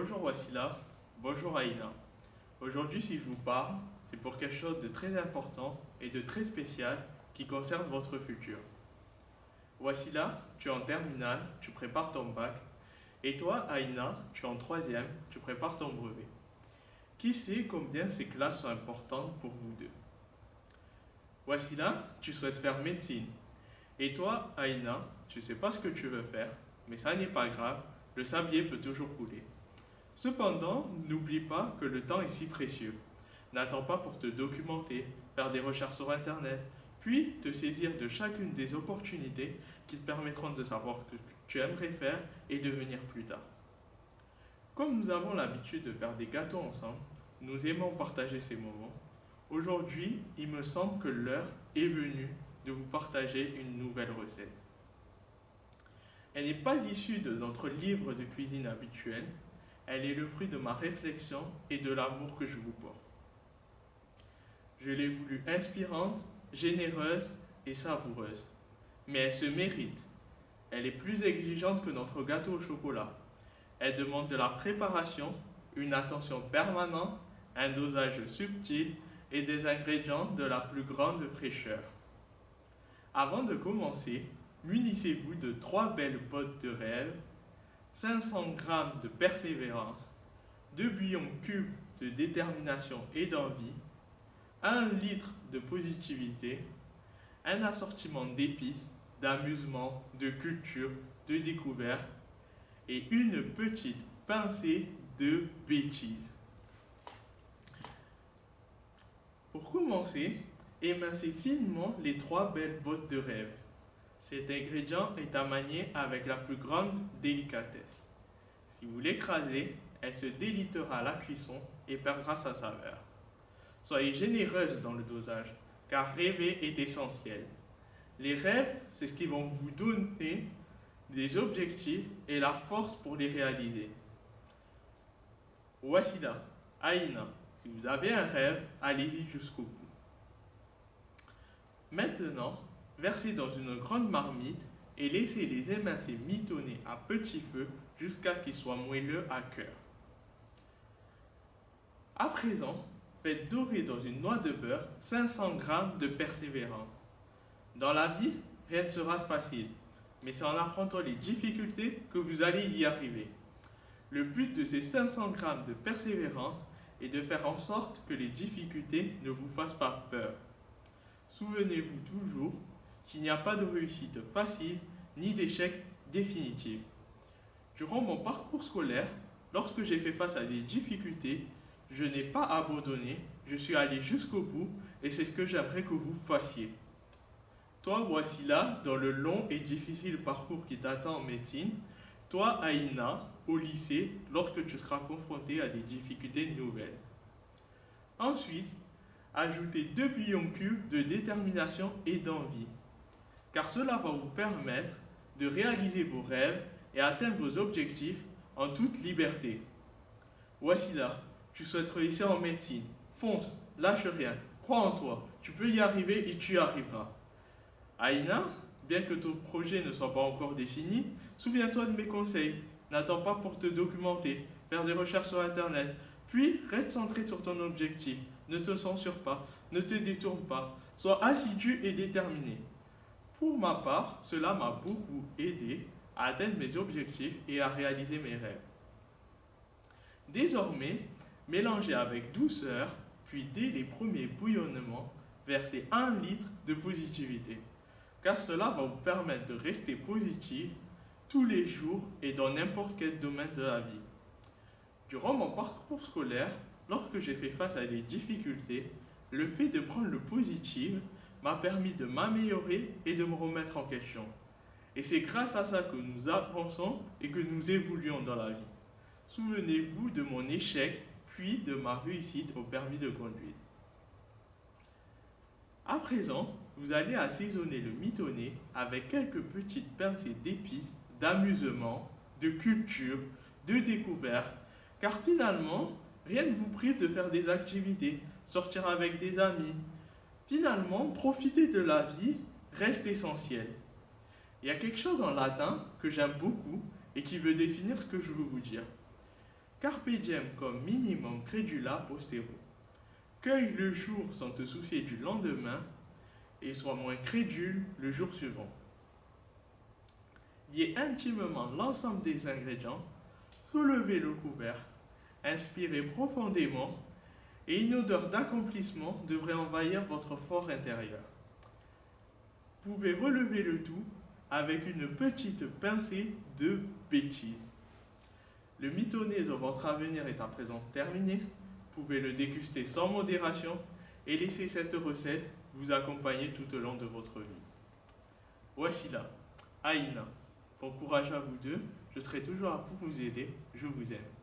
Bonjour Wassila, bonjour Aïna. Aujourd'hui, si je vous parle, c'est pour quelque chose de très important et de très spécial qui concerne votre futur. Wassila, tu es en terminale, tu prépares ton bac. Et toi, Aïna, tu es en troisième, tu prépares ton brevet. Qui sait combien ces classes sont importantes pour vous deux? Wassila, tu souhaites faire médecine. Et toi, Aïna, tu ne sais pas ce que tu veux faire, mais ça n'est pas grave, le sablier peut toujours couler. Cependant, n'oublie pas que le temps est si précieux. N'attends pas pour te documenter, faire des recherches sur Internet, puis te saisir de chacune des opportunités qui te permettront de savoir ce que tu aimerais faire et devenir plus tard. Comme nous avons l'habitude de faire des gâteaux ensemble, nous aimons partager ces moments. Aujourd'hui, il me semble que l'heure est venue de vous partager une nouvelle recette. Elle n'est pas issue de notre livre de cuisine habituel, elle est le fruit de ma réflexion et de l'amour que je vous porte. Je l'ai voulu inspirante, généreuse et savoureuse. Mais elle se mérite. Elle est plus exigeante que notre gâteau au chocolat. Elle demande de la préparation, une attention permanente, un dosage subtil et des ingrédients de la plus grande fraîcheur. Avant de commencer, munissez-vous de 3 belles bottes de rêve, 500 g de persévérance, 2 bouillons cubes de détermination et d'envie, 1 litre de positivité, un assortiment d'épices, d'amusement, de culture, de découverte et une petite pincée de bêtises. Pour commencer, émincez finement les 3 belles bottes de rêve. Cet ingrédient est à manier avec la plus grande délicatesse. Si vous l'écrasez, elle se délitera à la cuisson et perdra sa saveur. Soyez généreuse dans le dosage, car rêver est essentiel. Les rêves, c'est ce qui vont vous donner des objectifs et la force pour les réaliser. Wassila, Aïna, si vous avez un rêve, allez-y jusqu'au bout. Maintenant, versez dans une grande marmite et laissez les émincés mitonner à petit feu jusqu'à qu'ils soient moelleux à cœur. À présent, faites dorer dans une noix de beurre 500 g de persévérance. Dans la vie, rien ne sera facile, mais c'est en affrontant les difficultés que vous allez y arriver. Le but de ces 500 g de persévérance est de faire en sorte que les difficultés ne vous fassent pas peur. Souvenez-vous toujours qu'il n'y a pas de réussite facile ni d'échec définitif. Durant mon parcours scolaire, lorsque j'ai fait face à des difficultés, je n'ai pas abandonné, je suis allé jusqu'au bout et c'est ce que j'aimerais que vous fassiez. Toi, Wassila, dans le long et difficile parcours qui t'attend en médecine, toi, Aïna, au lycée, lorsque tu seras confronté à des difficultés nouvelles. Ensuite, ajoutez 2 bouillons cubes de détermination et d'envie, car cela va vous permettre de réaliser vos rêves et atteindre vos objectifs en toute liberté. Wassila, tu souhaites réussir en médecine. Fonce, lâche rien, crois en toi, tu peux y arriver et tu y arriveras. Aïna, bien que ton projet ne soit pas encore défini, souviens-toi de mes conseils. N'attends pas pour te documenter, faire des recherches sur Internet, puis reste centré sur ton objectif. Ne te censure pas, ne te détourne pas, sois assidu et déterminé. Pour ma part, cela m'a beaucoup aidé à atteindre mes objectifs et à réaliser mes rêves. Désormais, mélangez avec douceur, puis dès les premiers bouillonnements, versez 1 litre de positivité, car cela va vous permettre de rester positif tous les jours et dans n'importe quel domaine de la vie. Durant mon parcours scolaire, lorsque j'ai fait face à des difficultés, le fait de prendre le positif m'a permis de m'améliorer et de me remettre en question. Et c'est grâce à ça que nous avançons et que nous évoluons dans la vie. Souvenez-vous de mon échec, puis de ma réussite au permis de conduire. À présent, vous allez assaisonner le mitonné avec quelques petites pincées d'épices, d'amusement, de culture, de découverte, car finalement, rien ne vous prive de faire des activités, sortir avec des amis. Finalement, profiter de la vie reste essentiel. Il y a quelque chose en latin que j'aime beaucoup et qui veut définir ce que je veux vous dire. Carpe diem comme minimum credula postero. Cueille le jour sans te soucier du lendemain et sois moins crédule le jour suivant. Liez intimement l'ensemble des ingrédients, soulevez le couvercle, inspirez profondément et une odeur d'accomplissement devrait envahir votre fort intérieur. Vous pouvez relever le tout avec une petite pincée de bêtises. Le mitonné de votre avenir est à présent terminé. Vous pouvez le déguster sans modération et laisser cette recette vous accompagner tout au long de votre vie. Voici là, Aïna. Bon courage à vous deux, je serai toujours là pour vous aider, je vous aime.